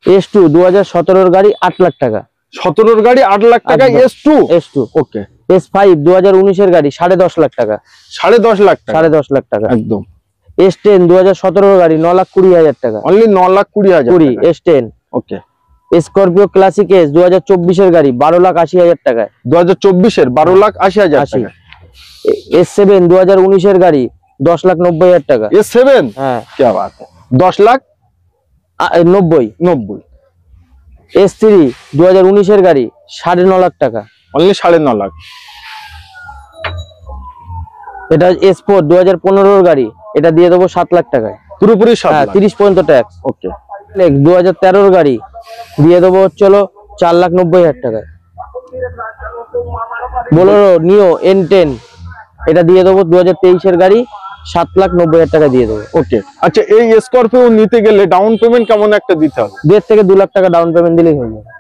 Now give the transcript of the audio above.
S2 2017 গাড়ি 8 লাখ টাকা। 17 গাড়ি 8 লাখ টাকা S2। ওকে। S5 2019 গাড়ি 10.5 লাখ টাকা। 10.5 লাখ টাকা। 10.5 লাখ টাকা একদম। S10 2017 গাড়ি 9,20,000 টাকা। Only 9,20,000 S10। ওকে। স্করপিও ক্লাসিক এস 2024 এর গাড়ি 12,80,000 টাকায়। 2024 এর 12,80,000 টাকা। S7 2019 এর গাড়ি 10,90,000 টাকা। S7? হ্যাঁ, কি বাত है। 10,90,000। S3 2019 এর গাড়ি 9.5 লাখ টাকা। অনলি 9.5 লাখ। এটা S4 2015 এর গাড়ি, এটা দিয়ে দেবো 7 লাখ টাকায় পুরোপুরি 7 লাখ। 30 পর্যন্ত ট্যাক্স। ওকে। 2013 এর গাড়ি দিয়ে দেবো চলো 4,90,000 টাকায়। বোলেরো নিও N10 এটা দিয়ে দেবো 2023 এর গাড়ি 7,90,000 টাকা দিয়ে দেবো। ওকে। আচ্ছা, এই স্করপিও নিতে গেলে ডাউন পেমেন্ট কেমন একটা দিতে হবে? 1.5 থেকে 2 লাখ টাকা ডাউন পেমেন্ট দিলেই হয়ে যাবে।